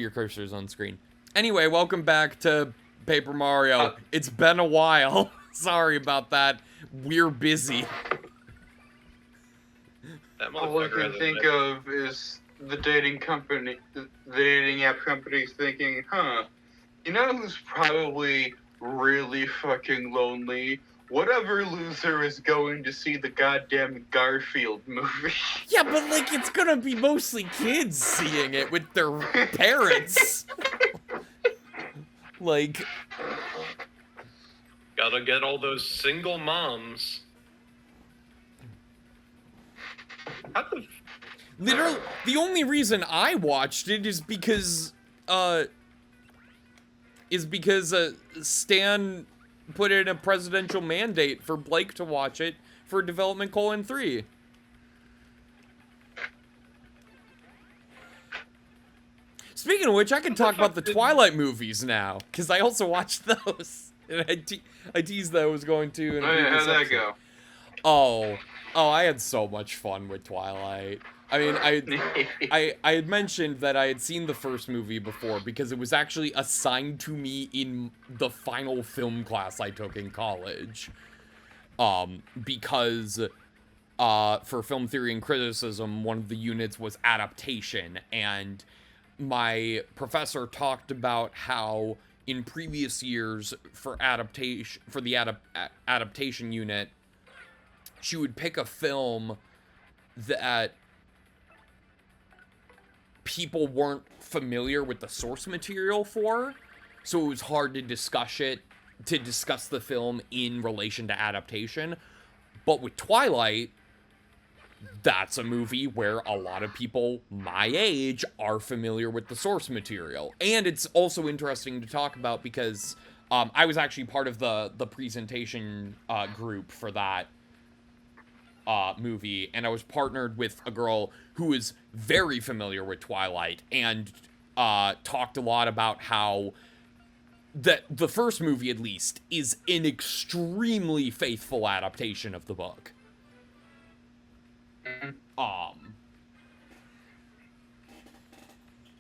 your cursor is on screen. Anyway, welcome back to Paper Mario. It's been a while. Sorry about that. We're busy. All I can think of is the dating app company thinking, you know who's probably really fucking lonely? Whatever loser is going to see the goddamn Garfield movie. Yeah, but, like, it's gonna be mostly kids seeing it with their parents. Like... Gotta get all those single moms. Literally, the only reason I watched it is because, Stan put in a presidential mandate for Blake to watch it for Development: 3. Speaking of which, I can talk about the Twilight movies now, because I also watched those. And I teased that I was going to. How'd that go? Oh, I had so much fun with Twilight. I mean, I had mentioned that I had seen the first movie before because it was actually assigned to me in the final film class I took in college. Because for film theory and criticism, one of the units was adaptation, and my professor talked about how in previous years for the adaptation unit, she would pick a film that people weren't familiar with the source material for, so it was hard to discuss the film in relation to adaptation. But with Twilight, that's a movie where a lot of people my age are familiar with the source material. And it's also interesting to talk about because I was actually part of the presentation group for that movie, and I was partnered with a girl who is very familiar with Twilight and talked a lot about how that the first movie, at least, is an extremely faithful adaptation of the book.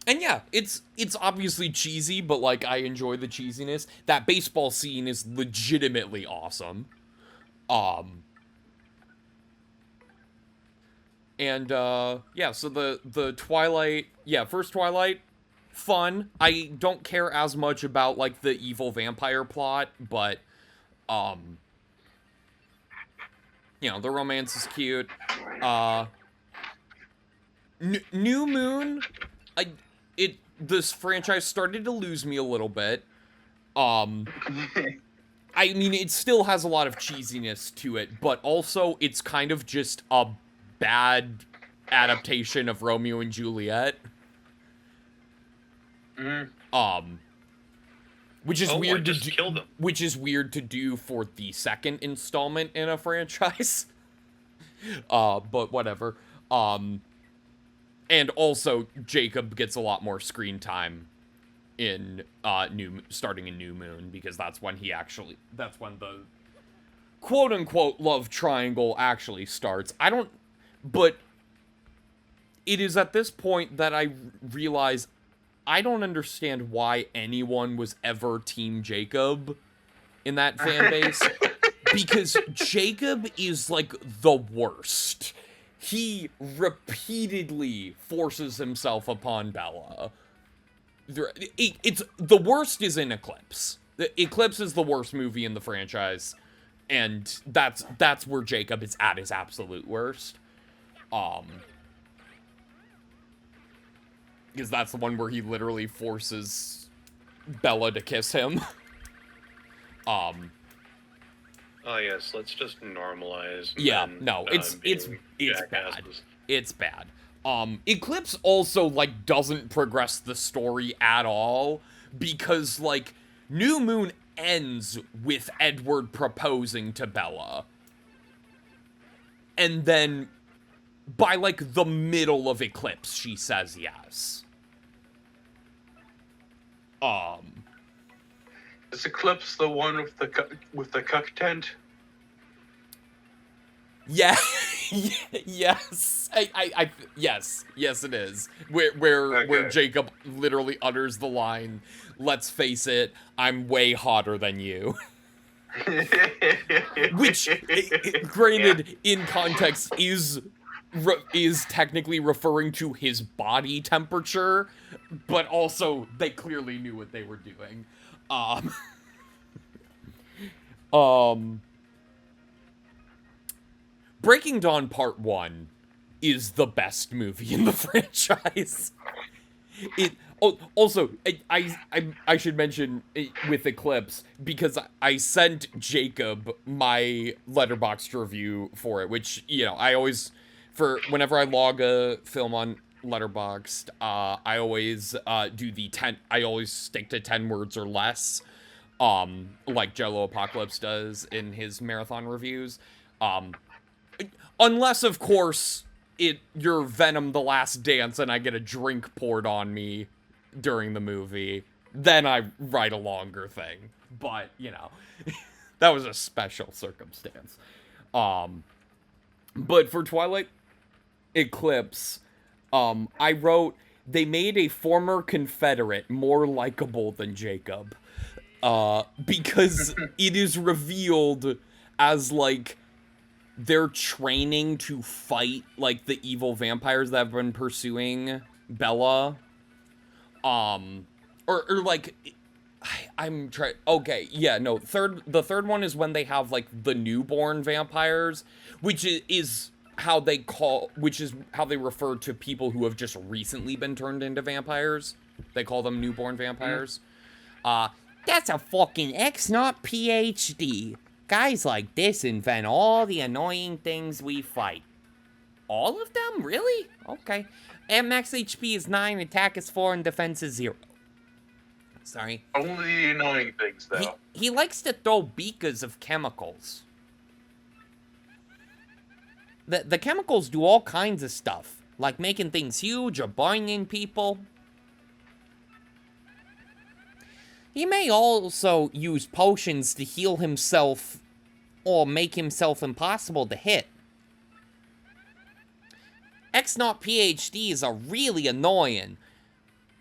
And yeah, it's obviously cheesy, but, like, I enjoy the cheesiness. That baseball scene is legitimately awesome. And, yeah, so the Twilight, first Twilight, fun. I don't care as much about, like, the evil vampire plot, but, you know, the romance is cute. New Moon, this franchise started to lose me a little bit. I mean, it still has a lot of cheesiness to it, but also it's kind of just a bad adaptation of Romeo and Juliet. Which is weird to do. Which is weird to do for the second installment in a franchise. But whatever. And also Jacob gets a lot more screen time in starting in New Moon, because that's when the quote unquote love triangle actually starts. But it is at this point that I realize I don't understand why anyone was ever Team Jacob in that fan base. Because Jacob is, like, the worst. He repeatedly forces himself upon Bella. The worst is in Eclipse. Eclipse is the worst movie in the franchise. And that's where Jacob is at his absolute worst. Because that's the one where he literally forces Bella to kiss him. Oh yes, let's just normalize. Yeah, no, it's bad. It's bad. Eclipse also, like, doesn't progress the story at all, because, like, New Moon ends with Edward proposing to Bella. And then by, like, the middle of Eclipse, she says yes. Is Eclipse the one with the cuck tent? Yeah, Yes, yes, it is. Where Jacob literally utters the line, "Let's face it, I'm way hotter than you." Which, granted, in context, is technically referring to his body temperature, but also they clearly knew what they were doing. Breaking Dawn Part 1 is the best movie in the franchise. Also, I should mention with Eclipse, because I sent Jacob my Letterboxd review for it, which, you know, I always, whenever I log a film on Letterboxd, I always do I always stick to 10 words or less, like Jello Apocalypse does in his marathon reviews. Unless, of course, you're Venom: The Last Dance and I get a drink poured on me during the movie, then I write a longer thing. But, you know, that was a special circumstance. But for Twilight Eclipse, I wrote, they made a former Confederate more likable than Jacob. Because it is revealed as, like, they're training to fight, like, the evil vampires that have been pursuing Bella. Or like, I'm trying, okay, yeah, no, the third one is when they have, like, the newborn vampires, which is how they refer to people who have just recently been turned into vampires. They call them newborn vampires. That's a fucking X, not PhD. Guys like this invent all the annoying things we fight. All of them? Really? Okay. And max HP is 9, attack is 4, and defense is 0. Sorry. Only the annoying things, though. He likes to throw beakers of chemicals. The chemicals do all kinds of stuff, like making things huge or burning people. He may also use potions to heal himself or make himself impossible to hit. X-Naught PhDs are really annoying,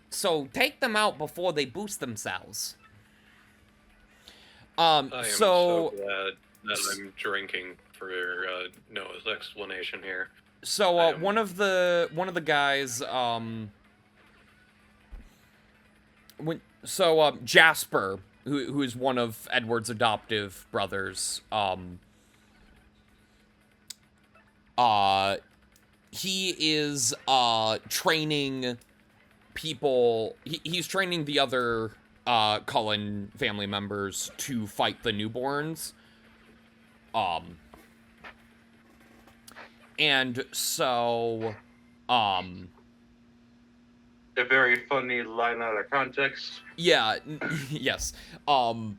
so take them out before they boost themselves. I am so glad that I'm drinking for Noah's explanation here. So one of the guys Jasper, who is one of Edward's adoptive brothers, he is training people. He's training the other Cullen family members to fight the newborns. And so a very funny line out of context. Yeah, yes. And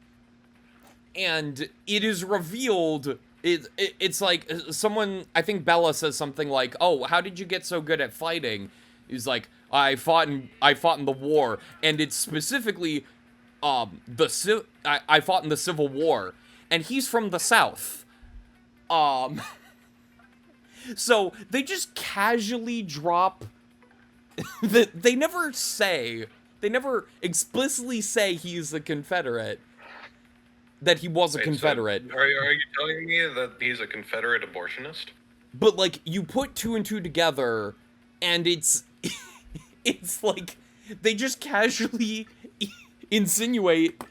it is revealed, it's like, someone, I think Bella says something like, "Oh, how did you get so good at fighting?" He's like, I fought in the war, and it's specifically, I fought in the Civil War, and he's from the South. So, they just casually drop, they never explicitly say he's a Confederate, that he was a Confederate. So are you telling me that he's a Confederate abortionist? But, like, you put 2 and 2 together, and it's like, they just casually insinuate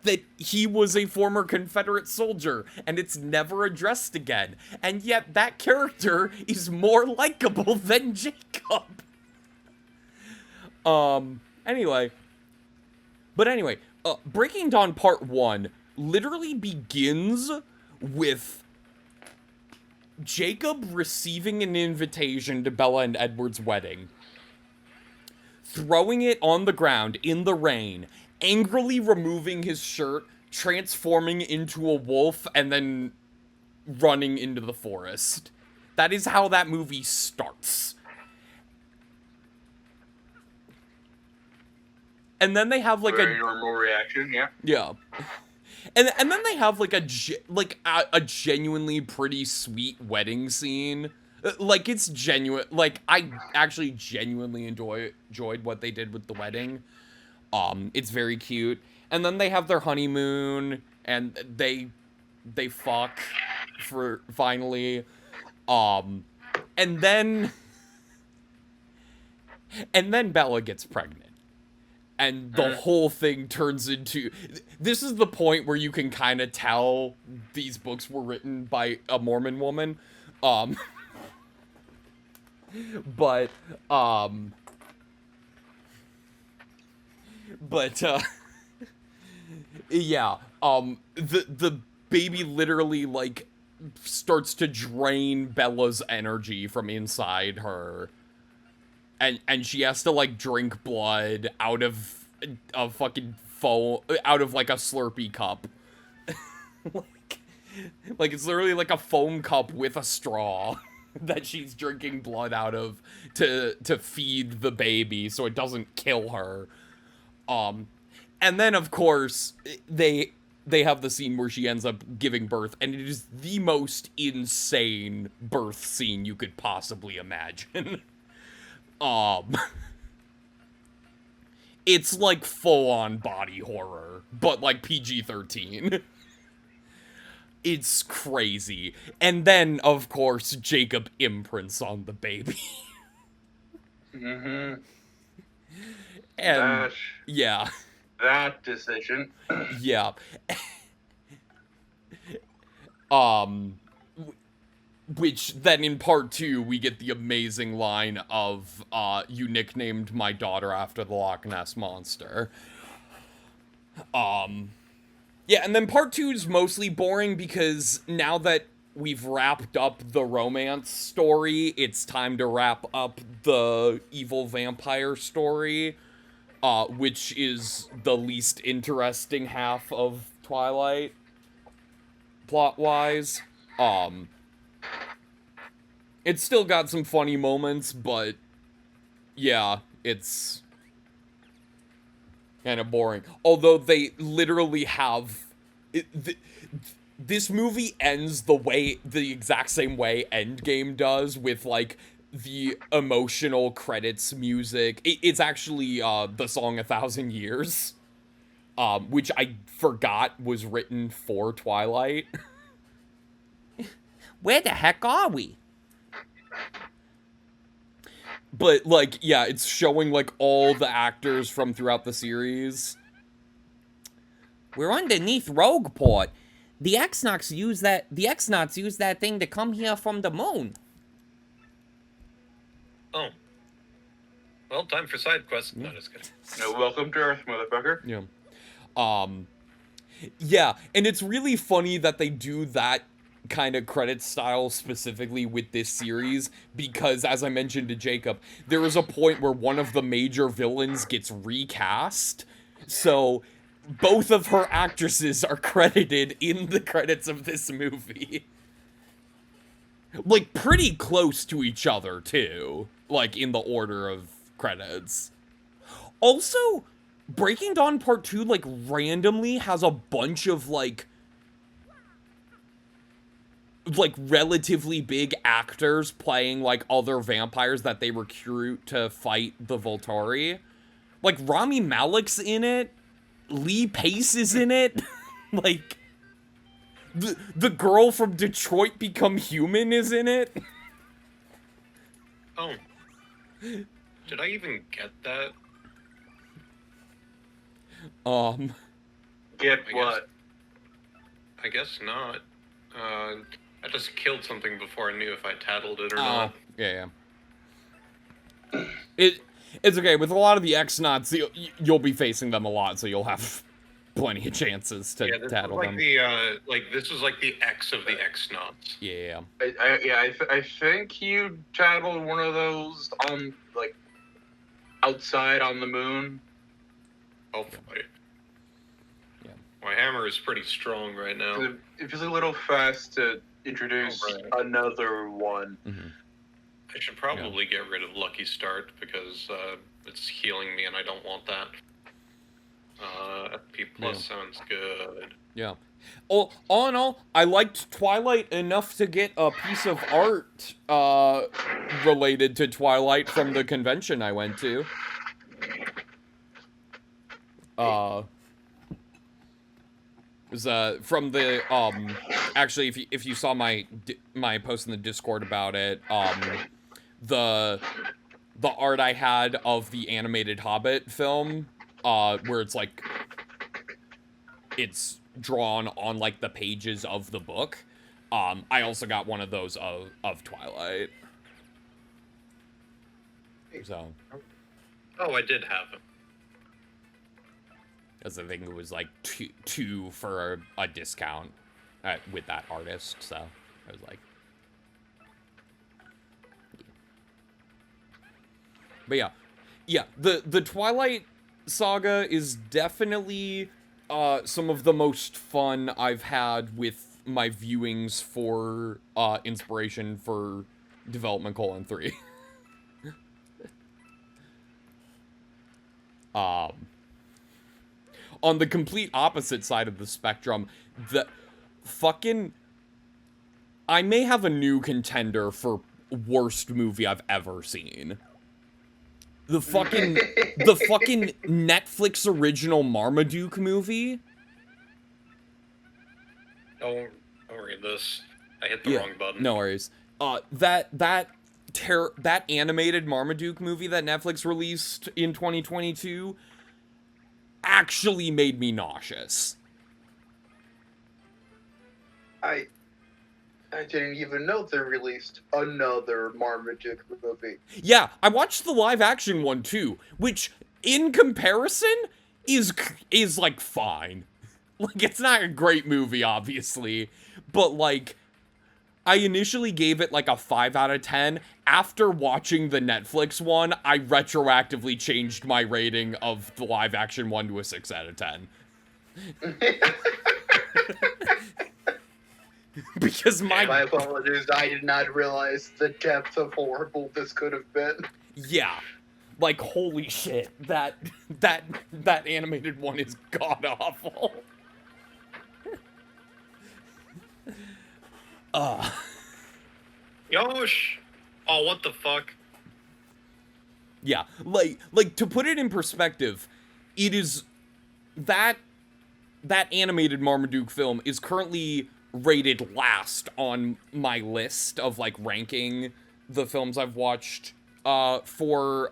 that he was a former Confederate soldier, and it's never addressed again. And yet, that character is more likable than Jacob. Anyway, Breaking Dawn Part 1 literally begins with Jacob receiving an invitation to Bella and Edward's wedding, throwing it on the ground in the rain, angrily removing his shirt, transforming into a wolf, and then running into the forest. That is how that movie starts. And then they have like very normal reaction, yeah. Yeah. And then they have like a genuinely pretty sweet wedding scene. Like it's genuine. Like I actually genuinely enjoyed what they did with the wedding. It's very cute. And then they have their honeymoon and they fuck for finally. And then Bella gets pregnant. And the whole thing turns into... This is the point where you can kind of tell these books were written by a Mormon woman. Yeah. The baby literally, like, starts to drain Bella's energy from inside her. And she has to, like, drink blood out of a fucking foam, out of, like, a Slurpee cup. like, it's literally like a foam cup with a straw that she's drinking blood out of to feed the baby so it doesn't kill her. And then, of course, they have the scene where she ends up giving birth, and it is the most insane birth scene you could possibly imagine. It's like full-on body horror, but like PG-13. It's crazy. And then, of course, Jacob imprints on the baby. Mm-hmm. And, yeah. That decision. Yeah. Which then in part 2, we get the amazing line of, you nicknamed my daughter after the Loch Ness Monster. Yeah, and then part 2 is mostly boring because now that we've wrapped up the romance story, it's time to wrap up the evil vampire story, which is the least interesting half of Twilight, plot-wise. It's still got some funny moments, but yeah, it's kind of boring. Although they literally have... this movie ends the exact same way Endgame does, with, like, the emotional credits music. It's actually the song 1,000 Years, which I forgot was written for Twilight. Where the heck are we? But, like, yeah, it's showing, like, all the actors from throughout the series. We're underneath Rogueport. The X-Nauts use that thing to come here from the moon. Oh. Well, time for side quests. No, just kidding. No, welcome to Earth, motherfucker. Yeah. Yeah, and it's really funny that they do that kind of credit style specifically with this series, because as I mentioned to Jacob, there is a point where one of the major villains gets recast, so both of her actresses are credited in the credits of this movie. Like, pretty close to each other, too. Like, in the order of credits. Also, Breaking Dawn Part 2, like, randomly has a bunch of, like, relatively big actors playing, like, other vampires that they recruit to fight the Volturi. Like, Rami Malek's in it. Lee Pace is in it. Like, the girl from Detroit Become Human is in it. Oh. Did I even get that? Get what? I guess not. I just killed something before I knew if I tattled it or not. Yeah. It's okay. With a lot of the X-Nauts, you'll be facing them a lot, so you'll have plenty of chances to tattle them. This is like the X of the X-Nauts. Yeah. I think you tattled one of those on, like, outside on the moon. Hopefully. Yeah. My hammer is pretty strong right now. It feels a little fast to introduce another one. Mm-hmm. I should probably get rid of Lucky Start because it's healing me and I don't want that. Plus sounds good. Yeah. All in all, I liked Twilight enough to get a piece of art related to Twilight from the convention I went to. It was from the actually, if you saw my post in the Discord about it, the art I had of the animated Hobbit film, where it's like it's drawn on like the pages of the book. I also got one of those of Twilight. So. Oh, I did have them. Because I think it was like two for a discount with that artist. So I was like, but yeah. The Twilight saga is definitely some of the most fun I've had with my viewings for inspiration for Development: 3. On the complete opposite side of the spectrum, the fucking... I may have a new contender for worst movie I've ever seen. The fucking Netflix original Marmaduke movie. Don't worry, this. I hit the wrong button. No worries. That animated Marmaduke movie that Netflix released in 2022 actually made me nauseous. I didn't even know they released another Marmaduke movie. Yeah, I watched the live action one too, which in comparison is like fine. Like, it's not a great movie, obviously, but like I initially gave it like a 5 out of 10. After watching the Netflix one, I retroactively changed my rating of the live action one to a 6 out of 10. Because my apologies, I did not realize the depth of horrible this could have been. Yeah. Like, holy shit. That animated one is god-awful. Yosh! Oh, what the fuck? Yeah, like to put it in perspective, it is that animated Marmaduke film is currently rated last on my list of like ranking the films I've watched for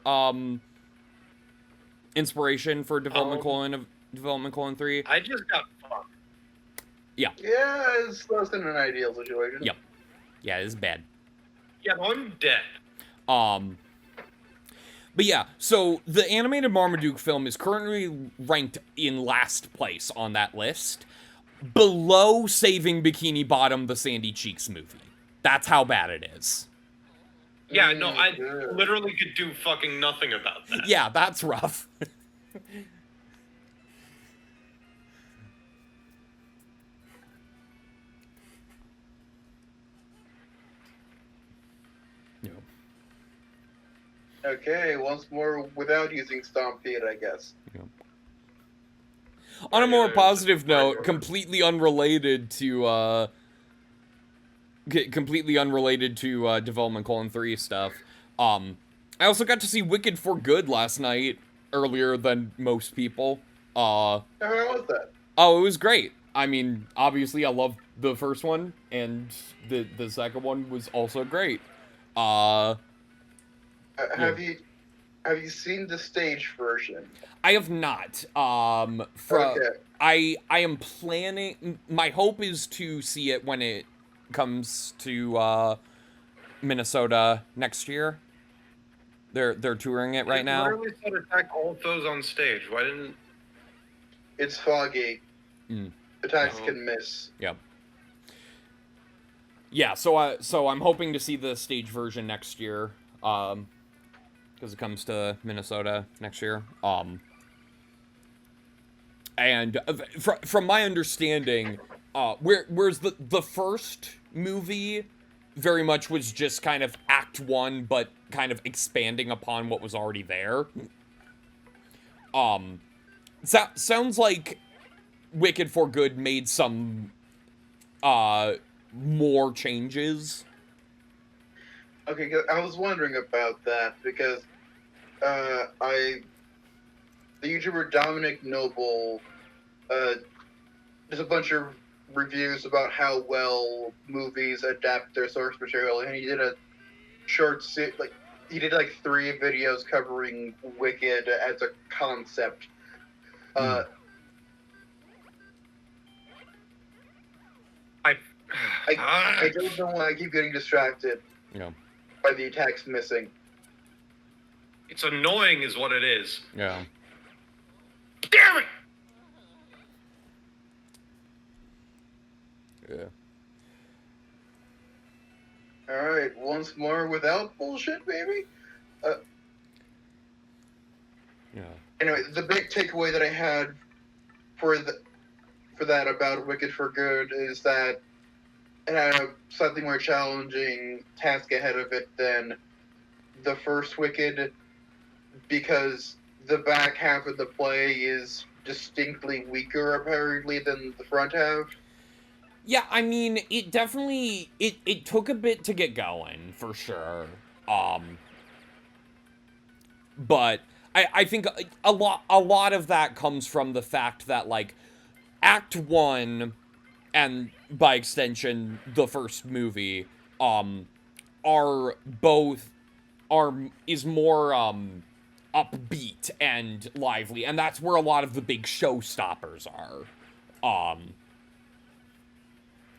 inspiration for Development: 3. I just got fucked. Yeah. Yeah, it's less than an ideal situation. Yep. Yeah, it's bad. Yeah, I'm dead. But yeah, so the animated Marmaduke film is currently ranked in last place on that list, below Saving Bikini Bottom, the Sandy Cheeks movie. That's how bad it is. Yeah, no, I literally could do fucking nothing about that. Yeah, that's rough. Okay, once more without using Stompede, I guess. Yep. On a more positive note, completely unrelated to Development: 3 stuff. I also got to see Wicked for Good last night, earlier than most people. How was that? Oh, it was great. I mean, obviously I loved the first one, and the second one was also great. Have you seen the stage version? I have not. Okay. I am planning. My hope is to see it when it comes to Minnesota next year. They're touring it right now. Why really said attack all of those on stage? Why didn't? It's foggy. Attacks can miss. Yep. Yeah. So I'm hoping to see the stage version next year. Because it comes to Minnesota next year. And from my understanding, whereas the first movie very much was just kind of Act 1, but kind of expanding upon what was already there. Sounds like Wicked for Good made some more changes. Okay, 'cause I was wondering about that because the YouTuber Dominic Noble, there's a bunch of reviews about how well movies adapt their source material, and he did a he did like 3 videos covering Wicked as a concept. I don't know why I keep getting distracted. Yeah. By the attacks missing. It's annoying is what it is. Yeah. Damn it! Yeah. Alright, once more without bullshit, baby. Yeah. Anyway, the big takeaway that I had for that about Wicked for Good is that it had a slightly more challenging task ahead of it than the first Wicked, because the back half of the play is distinctly weaker, apparently, than the front half. Yeah, I mean, it definitely, it took a bit to get going, for sure. But I think a lot of that comes from the fact that, like, Act 1, and by extension, the first movie, is more, upbeat and lively, and that's where a lot of the big showstoppers are.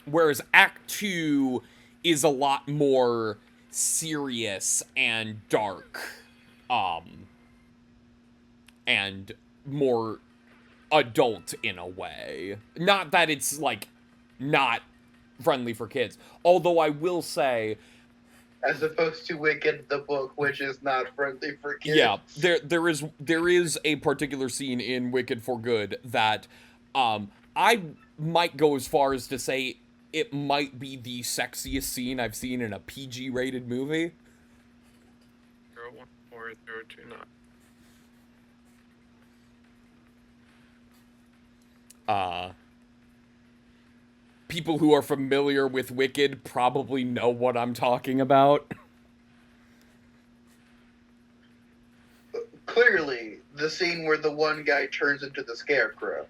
Whereas Act 2 is a lot more serious and dark, and more adult in a way. Not that it's, like, not friendly for kids. Although I will say, as opposed to Wicked, the book, which is not friendly for kids. Yeah, there is a particular scene in Wicked for Good that I might go as far as to say it might be the sexiest scene I've seen in a PG-rated movie. 0140229. People who are familiar with Wicked probably know what I'm talking about. Clearly, the scene where the one guy turns into the Scarecrow.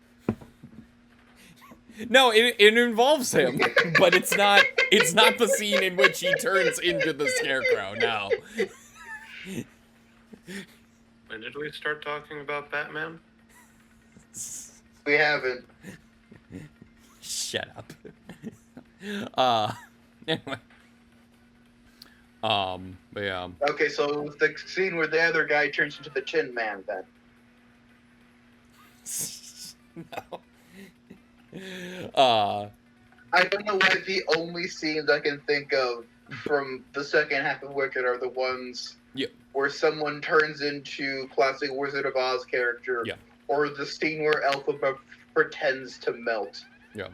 No, it involves him, but it's not the scene in which he turns into the Scarecrow, no. When did we start talking about Batman? We haven't. Shut up. Anyway. But yeah. Okay, so the scene where the other guy turns into the Tin Man, then. No. I don't know why the only scenes I can think of from the second half of Wicked are the ones where someone turns into classic Wizard of Oz character, or the scene where Elphaba pretends to melt. Yeah.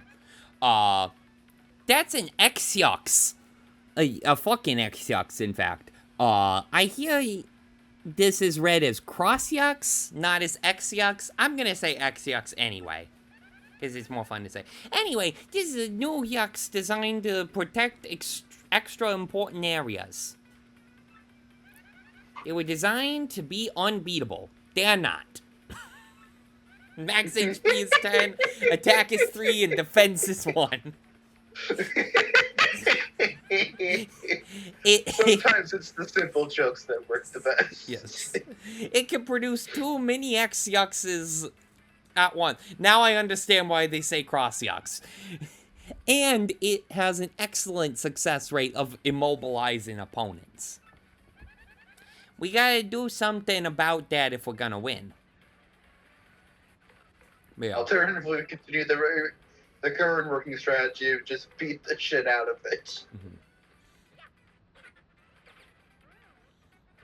That's an Hitch-X. A fucking Hitch-X, in fact. I hear this is read as Cross-X, not as Hitch-X. I'm gonna say Hitch-X anyway, because it's more fun to say. Anyway, this is a new Hitch designed to protect extra important areas. They were designed to be unbeatable. They're not. Max HP is 10, attack is 3, and defense is 1. Sometimes it's the simple jokes that work the best. Yes. It can produce 2 mini Hitch-X's at once. Now I understand why they say Cross-X. And it has an excellent success rate of immobilizing opponents. We gotta do something about that if we're gonna win. Yeah. Alternatively, we continue the current working strategy of just beat the shit out of it. Mm-hmm.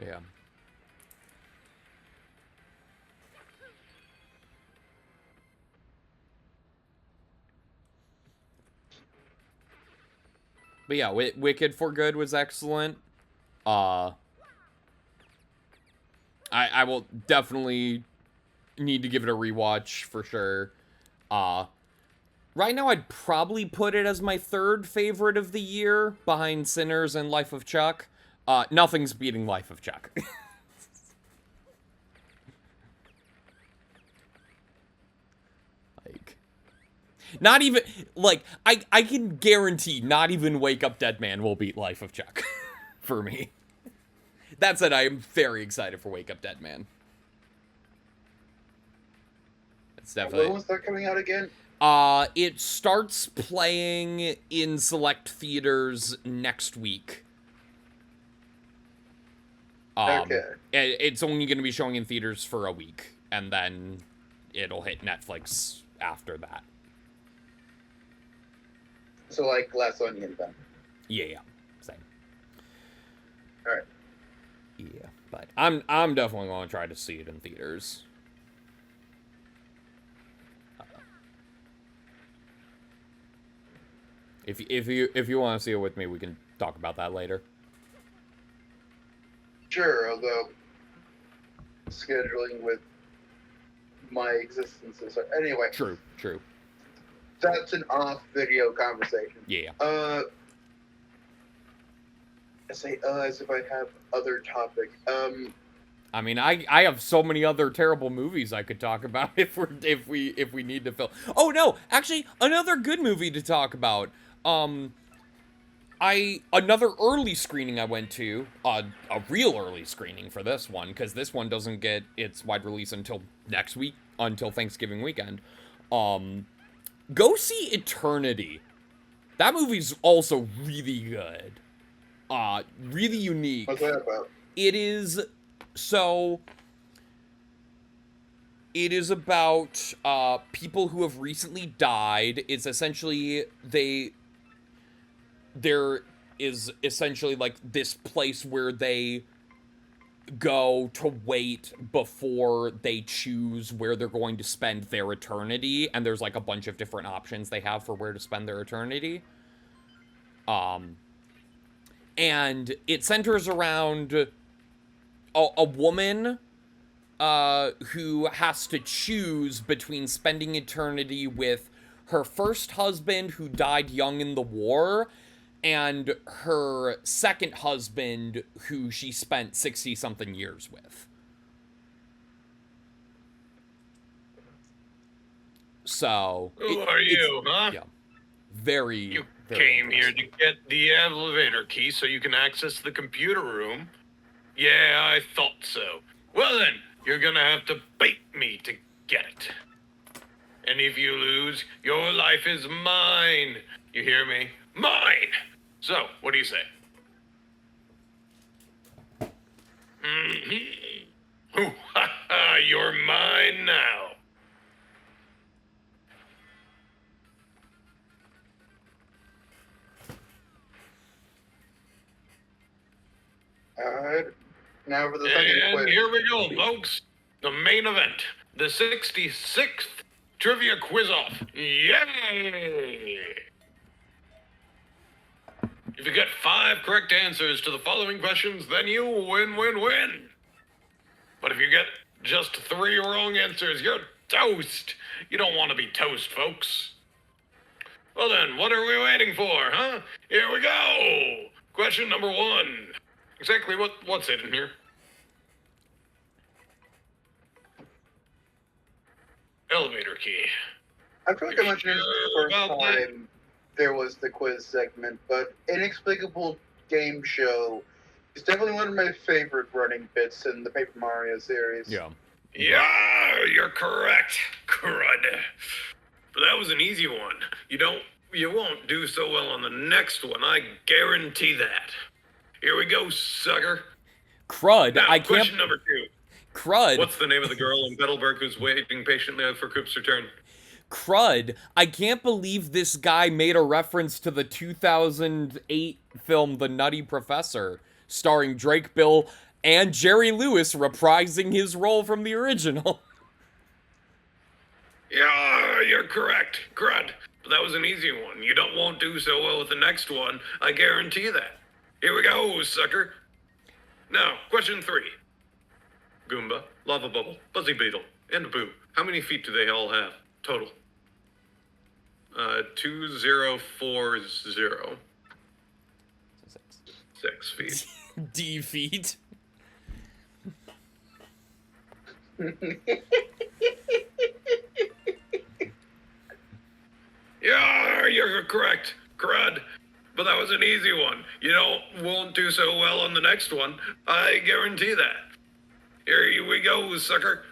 Yeah. But yeah, Wicked for Good was excellent. I will definitely need to give it a rewatch for sure. Right now, I'd probably put it as my third favorite of the year, behind Sinners and Life of Chuck. Nothing's beating Life of Chuck. Like, not even, like, I can guarantee not even Wake Up Dead Man will beat Life of Chuck for me. That said, I am very excited for Wake Up Dead Man. It's definitely... When was that coming out again? It starts playing in select theaters next week. Okay. It's only going to be showing in theaters for a week, and then it'll hit Netflix after that. So, like, Glass Onion, then? Yeah, same. Alright. Yeah, but I'm definitely going to try to see it in theaters. If you want to see it with me, we can talk about that later. Sure, although scheduling with my existences. Anyway. True. That's an off-video conversation. Yeah. I say, as if I have other topic. I mean, I have so many other terrible movies I could talk about if we need to fill. Oh no, actually, another good movie to talk about. Another early screening I went to, a real early screening for this one, because this one doesn't get its wide release until next week, until Thanksgiving weekend. Go see Eternity. That movie's also really good. Really unique. What's that about? It is about people who have recently died. It's essentially there is essentially like this place where they go to wait before they choose where they're going to spend their eternity, and there's like a bunch of different options they have for where to spend their eternity. And it centers around a woman who has to choose between spending eternity with her first husband who died young in the war and her second husband who she spent 60-something years with. So... Who are you, huh? Yeah. Very... You very came here impressive. to get the elevator key so you can access the computer room. Yeah, I thought so. Well then, you're gonna have to bait me to get it. And if you lose, your life is mine. You hear me? Mine! So, what do you say? Mm-hmm. Ooh, ha ha, you're mine now. Alright. Now for the second And quiz. here we go, folks. The main event. The 66th trivia quiz off. Yay! If you get 5 correct answers to the following questions, then you win. But if you get just 3 wrong answers, you're toast. You don't want to be toast, folks. Well then, what are we waiting for, huh? Here we go. Question number 1. Exactly what's it in here? Elevator key. I feel like I mentioned this the About first that. time there was the quiz segment, but Inexplicable Game Show is definitely one of my favorite running bits in the Paper Mario series. Yeah. Yeah, you're correct. Crud. But that was an easy one. You won't do so well on the next one. I guarantee that. Here we go, sucker. Crud, Now, I can't... question number 2. Crud. What's the name of the girl in Petalburg who's waiting patiently for Coop's return? Crud, I can't believe this guy made a reference to the 2008 film The Nutty Professor, starring Drake Bill and Jerry Lewis reprising his role from the original. Yeah, you're correct. Crud. But that was an easy one. You won't do so well with the next one. I guarantee that. Here we go, sucker. Now, question 3. Goomba, Lava Bubble, Buzzy Beetle, and Boo. How many feet do they all have? Total. 2040. 6 feet. D feet. Yeah, you're correct, crud. But that was an easy one. Won't do so well on the next one. I guarantee that. Here we go, sucker.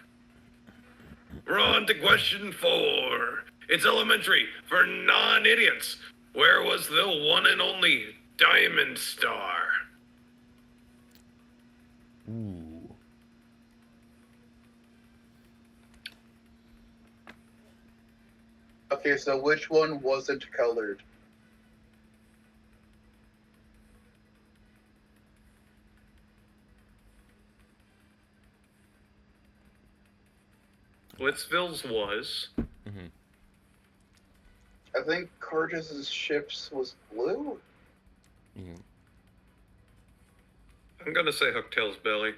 We're on to question 4. It's elementary for non-idiots. Where was the one and only Diamond Star? Ooh. Okay, so which one wasn't colored? Blitzville's was. Mm-hmm. I think Curtis's ships was blue. Mm-hmm. I'm gonna say Hooktail's belly.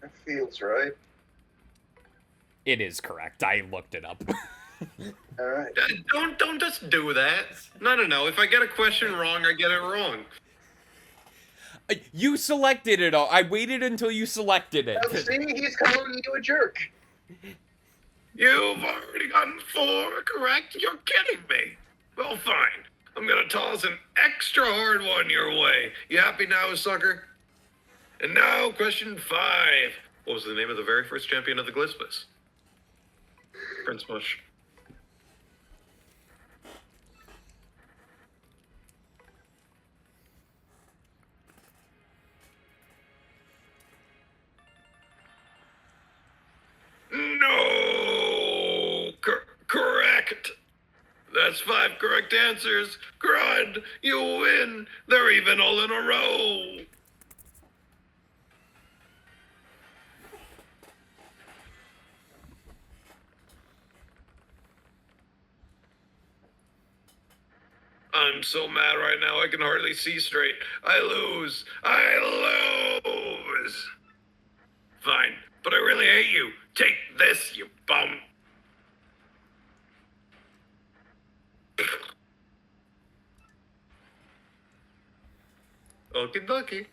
That feels right. It is correct. I looked it up. All right. Don't just do that. No. If I get a question wrong, I get it wrong. You selected it all. I waited until you selected it. Oh, see, he's calling you a jerk. You've already gotten 4 correct? You're kidding me. Well, fine. I'm gonna toss an extra hard one your way. You happy now, sucker? And now, question 5. What was the name of the very first champion of the Glisbus? Prince Mush. No! Correct! That's 5 correct answers. Crud, you win. They're even all in a row. I'm so mad right now I can hardly see straight. I lose. Fine, but I really hate you. Take this, you bum. Okie dokie.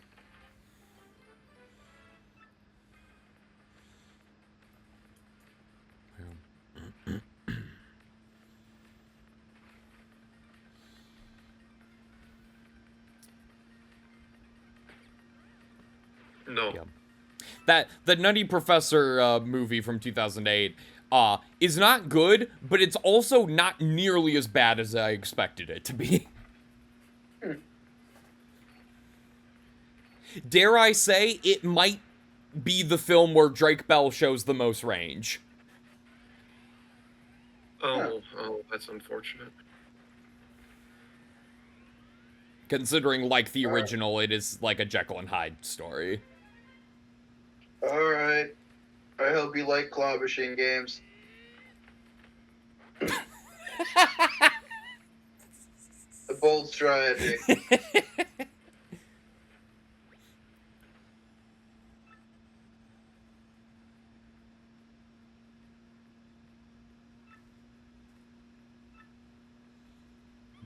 No. Yeah. The Nutty Professor movie from 2008 is not good, but it's also not nearly as bad as I expected it to be. Dare I say, it might be the film where Drake Bell shows the most range. Oh, that's unfortunate. Considering, like the original, it is like a Jekyll and Hyde story. Alright. I hope you like claw machine games. The bold strategy.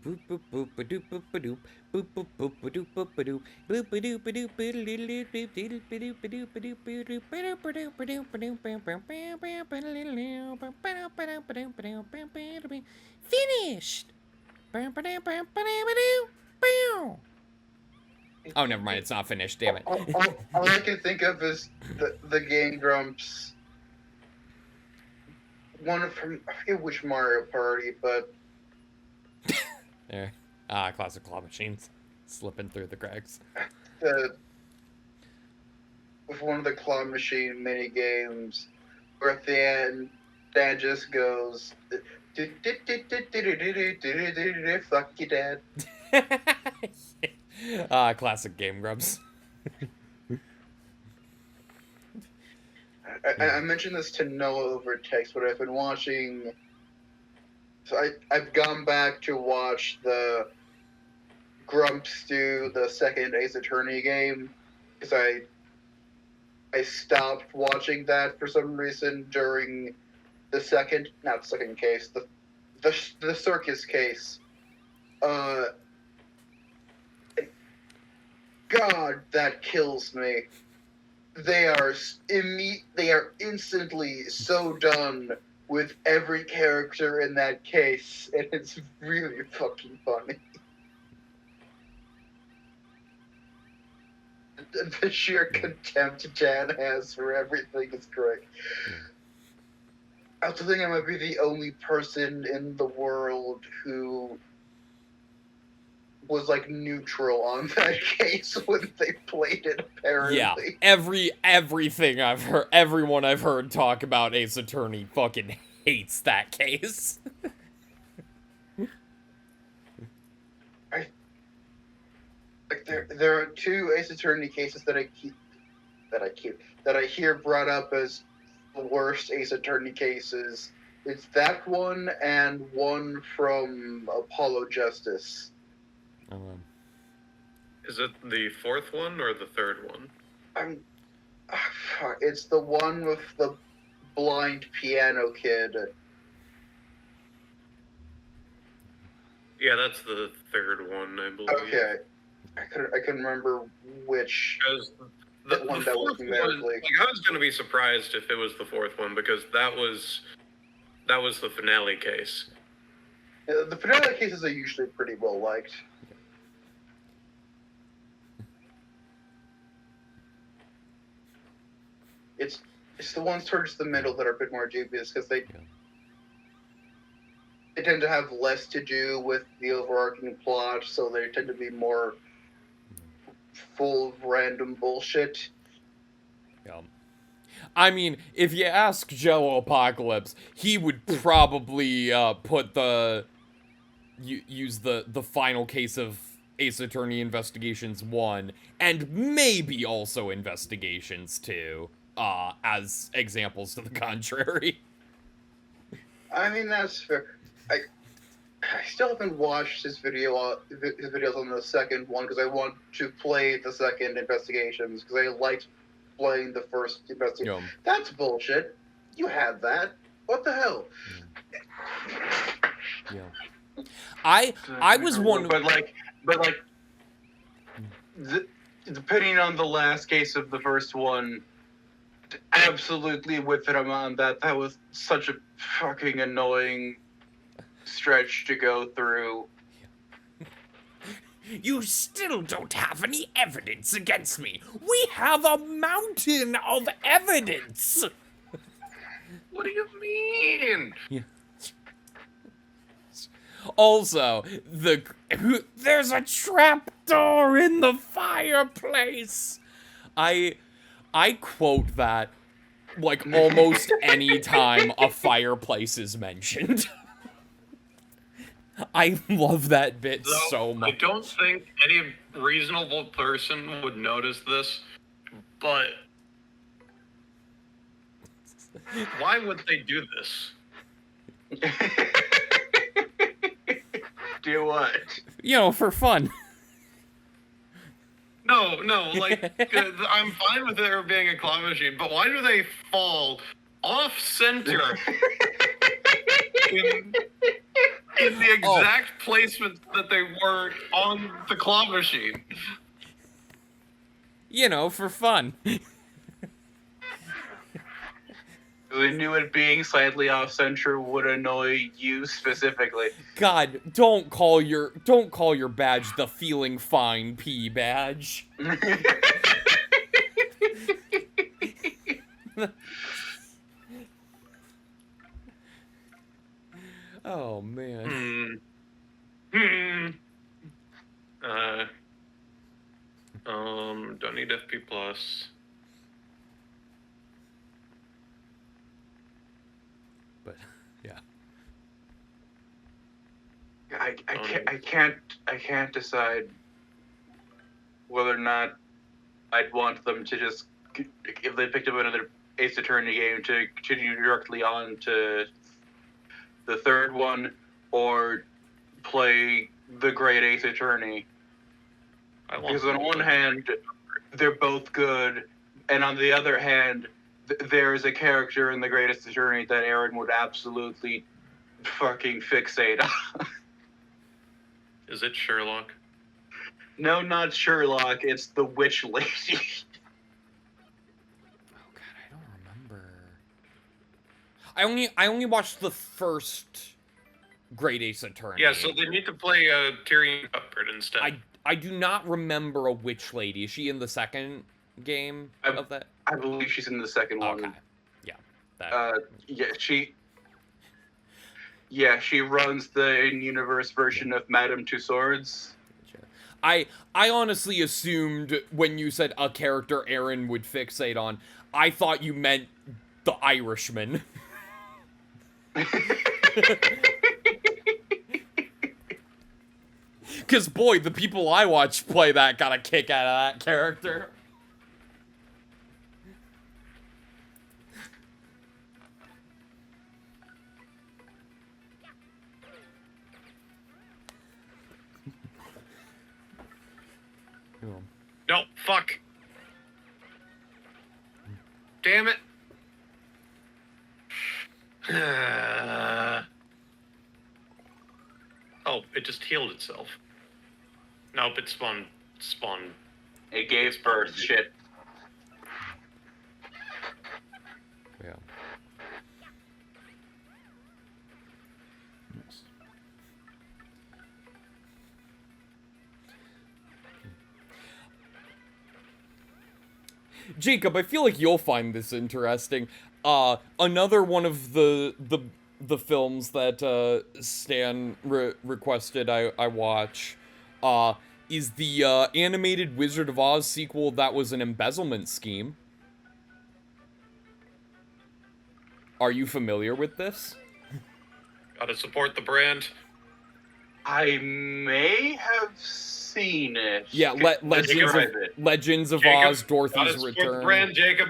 Boop boop boop ba doop boop ba doop boop boop boop ba doop boop ba doop boop ba doop ba doop ba doop ba doop ba doop ba doop ba doop ba doop ba doop ba doop ba doop ba doop. Finished. Oh, never mind. It's not finished. Damn it. All I can think of is the Game Grumps. One from, I forget which Mario Party, but There. Classic claw machines. Slipping through the cracks. with one of the claw machine mini games, where at the end, Dad just goes, "Fuck you, Dad." Classic Game Grumps. I mentioned this to Noah over text, but I've been watching. So I've gone back to watch the Grumps do the second Ace Attorney game, because I stopped watching that for some reason during the second case, the the circus case. God, that kills me. They are instantly so done with every character in that case, and it's really fucking funny. The sheer contempt Dan has for everything is great. I also think I might be the only person in the world who was like neutral on that case when they played it, apparently. Yeah, everything I've heard, everyone I've heard talk about Ace Attorney fucking hates that case. There are two Ace Attorney cases that I hear brought up as the worst Ace Attorney cases. It's that one and one from Apollo Justice. Is it the fourth one or the third one? It's the one with the blind piano kid. Yeah, that's the third one, I believe. Okay. I couldn't remember which The one that fourth was numerically. one, I was gonna be surprised if it was the fourth one because that was the finale case. The finale cases are usually pretty well liked. It's the ones towards the middle that are a bit more dubious because they tend to have less to do with the overarching plot, so they tend to be more full of random bullshit. Yeah. I mean, if you ask Jello Apocalypse, he would probably use the final case of Ace Attorney Investigations 1 and maybe also Investigations 2 as examples to the contrary. I mean, that's fair. I still haven't watched his videos on the second one because I want to play the second Investigations because I liked playing the first Investigation. Yeah. That's bullshit. You had that. What the hell? Yeah. I was one, depending on the last case of the first one, absolutely with him on that. That was such a fucking annoying stretch to go through. You still don't have any evidence against me. We have a mountain of evidence. What do you mean? Yeah. Also, there's a trap door in the fireplace. I quote that like almost any time a fireplace is mentioned. I love that bit so much. I don't think any reasonable person would notice this, but why would they do this? Do what? You know, for fun. No, like, I'm fine with there being a claw machine, but why do they fall off-center in the exact placement that they were on the claw machine? You know, for fun. They knew it being slightly off-center would annoy you specifically. God, don't call your badge the feeling fine P badge. Oh man. Don't need FP plus. But yeah. I can't decide whether or not I'd want them to just, if they picked up another Ace Attorney game, to continue directly on to the third one, or play the Great Ace Attorney. Because on one hand, they're both good, and on the other hand, there is a character in the Greatest Attorney that Aaron would absolutely fucking fixate on. Is it Sherlock? No, not Sherlock. It's the witch lady. Oh god, I don't remember. I only watched the first Great Ace Attorney. Yeah, so they need to play Tyrion Cuthbert instead. I do not remember a witch lady. Is she in the second game of that? I believe she's in the second one. Okay. Yeah. She runs the in-universe version of Madame Two Swords. I honestly assumed when you said a character Aaron would fixate on, I thought you meant the Irishman. Because, boy, the people I watched play that got a kick out of that character. No, fuck. Damn it. Oh, it just healed itself. Nope, it spawned. It gave birth. Shit. Yeah. Jacob, I feel like you'll find this interesting. Another one of the films that Stan requested I watch is the animated Wizard of Oz sequel that was an embezzlement scheme. Are you familiar with this? Gotta support the brand. I may have seen it. Yeah, Legends of Oz, Dorothy's Return. Support the brand, Jacob.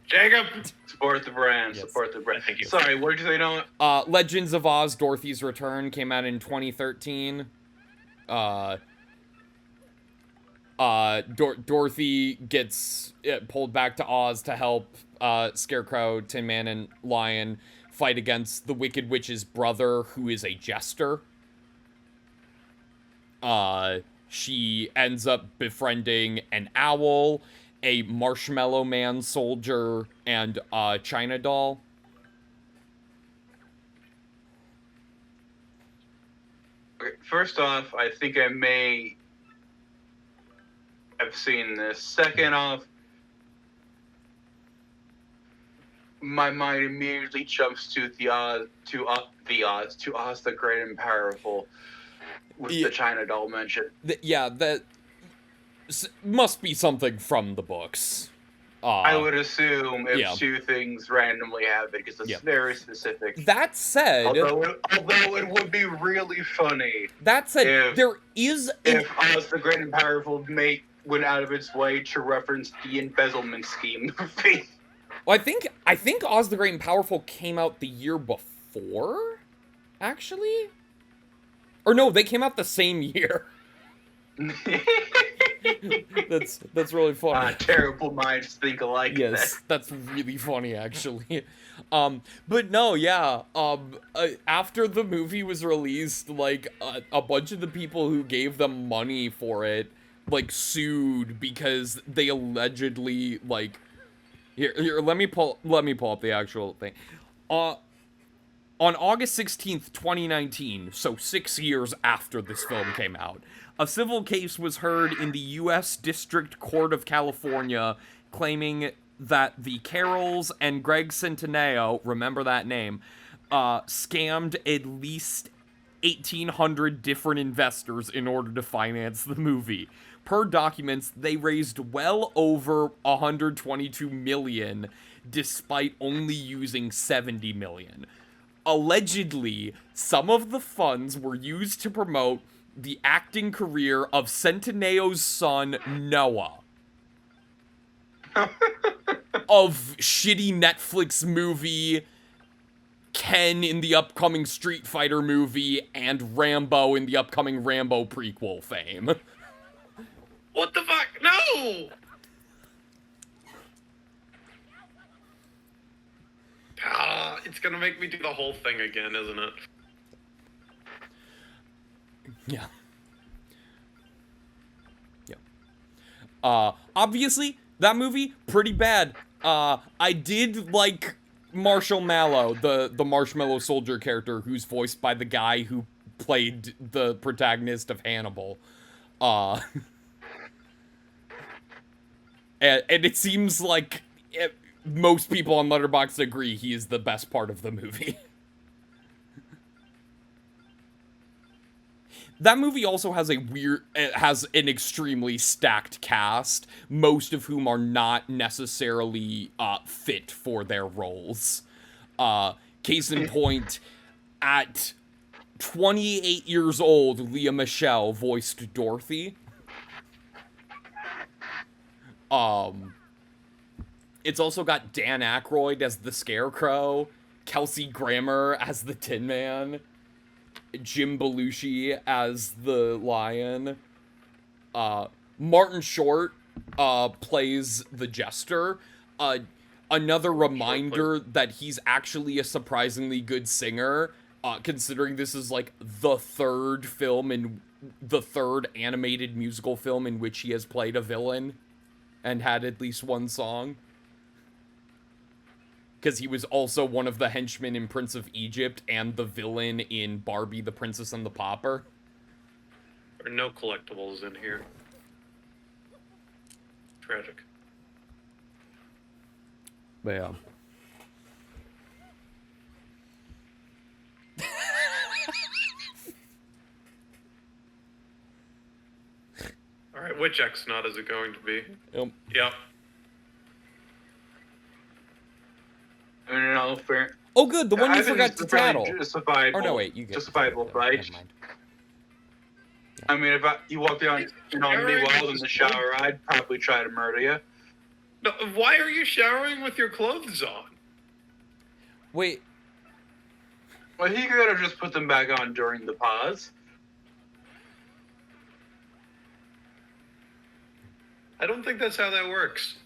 Jacob! Support the brand. Yes. Support the brand. Thank you. Sorry, what did you say now? Legends of Oz, Dorothy's Return came out in 2013. Dorothy gets pulled back to Oz to help Scarecrow, Tin Man, and Lion fight against the Wicked Witch's brother, who is a jester. She ends up befriending an owl, a Marshmallow Man soldier, and a China doll. Okay, first off, I think I may have seen this. Second off, my mind immediately jumps to Oz the Great and Powerful, with the China doll mention. That must be something from the books. I would assume if two things randomly happen, because it's very specific. That said, although it would be really funny. That said, there is if Oz the Great and Powerful went out of its way to reference the embezzlement scheme movie. Well, I think Oz the Great and Powerful came out the year before, actually. Or no, they came out the same year. That's really funny. Terrible minds think alike. Yes, that's really funny, actually. But no, yeah. After the movie was released, like a bunch of the people who gave them money for it, like, sued because they allegedly, like, here. Let me pull up the actual thing. On August 16th, 2019, so 6 years after this film came out, a civil case was heard in the U.S. District Court of California claiming that the Carrolls and Greg Centineo, remember that name, scammed at least 1,800 different investors in order to finance the movie. Per documents, they raised well over $122 million, despite only using $70 million. Allegedly, some of the funds were used to promote the acting career of Centineo's son, Noah. Of shitty Netflix movie, Ken in the upcoming Street Fighter movie, and Rambo in the upcoming Rambo prequel fame. What the fuck? No! It's gonna make me do the whole thing again, isn't it? Yeah. Obviously, that movie, pretty bad. I did like Marshall Mallow, the Marshmallow Soldier character, who's voiced by the guy who played the protagonist of Hannibal. And it seems like most people on Letterboxd agree he is the best part of the movie. That movie also has has an extremely stacked cast, most of whom are not necessarily fit for their roles. Case in point, at 28 years old, Lea Michele voiced Dorothy. It's also got Dan Aykroyd as the Scarecrow, Kelsey Grammer as the Tin Man, Jim Belushi as the Lion. Martin Short plays the Jester. Another reminder that he's actually a surprisingly good singer, considering this is like the third animated musical film in which he has played a villain and had at least one song. Because he was also one of the henchmen in Prince of Egypt and the villain in Barbie, the Princess and the Pauper. There are no collectibles in here. Tragic. But yeah. Alright, which X-Nut is it going to be? Yep. No, fair. Oh, good. The one you I think forgot it's to fairly tattle. Justifiable. Or no, wait. You get justifiable, right? Never mind. I mean, if you walked in on me while I was in the shower, I'd probably try to murder you. No, why are you showering with your clothes on? Wait. Well, he could have just put them back on during the pause. I don't think that's how that works.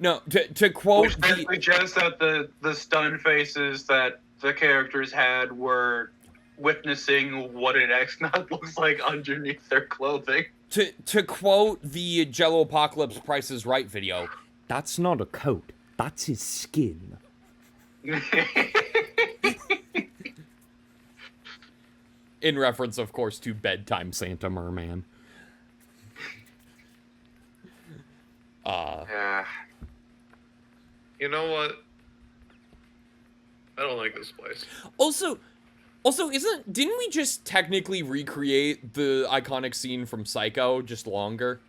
No, to quote Which suggests that the stunned faces that the characters had were witnessing what an X-Nut looks like underneath their clothing. To quote the Jello Apocalypse Price is Right video, That's not a coat. That's his skin. in reference, of course, to Bedtime Santa Merman. Yeah. You know what? I don't like this place. Also, didn't we just technically recreate the iconic scene from Psycho, just longer?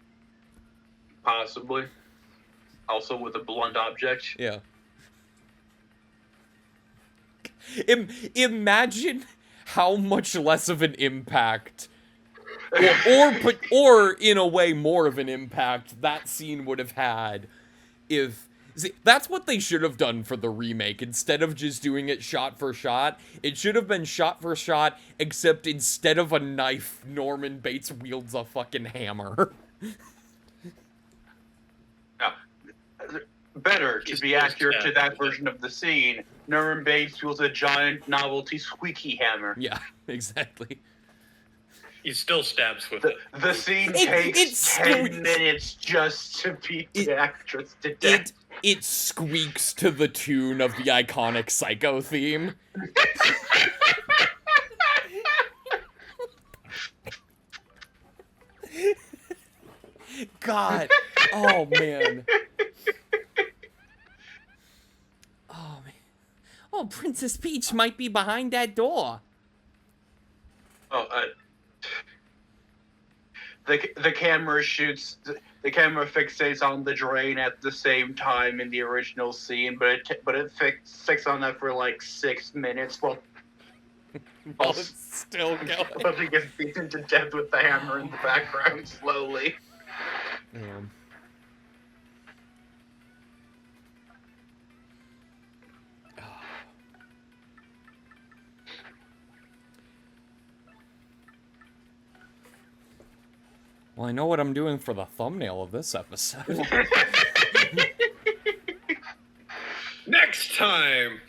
Possibly. Also with a blunt object. Yeah. Imagine how much less of an impact, or in a way more of an impact that scene would have had if... See, that's what they should have done for the remake. Instead of just doing it shot for shot, it should have been shot for shot, except instead of a knife, Norman Bates wields a fucking hammer. Now, better, to be accurate to that version of the scene, Norman Bates wields a giant novelty squeaky hammer. Yeah, exactly. He still stabs with it. The scene It takes 10 minutes just to beat the actress to death. It squeaks to the tune of the iconic Psycho theme. God. Oh, man. Oh, man. Oh, Princess Peach might be behind that door. The camera shoots. The camera fixates on the drain at the same time in the original scene, but it fixates on that for like 6 minutes while It's still going. while he gets beaten to death with the hammer in the background slowly. Damn. Well, I know what I'm doing for the thumbnail of this episode. Next time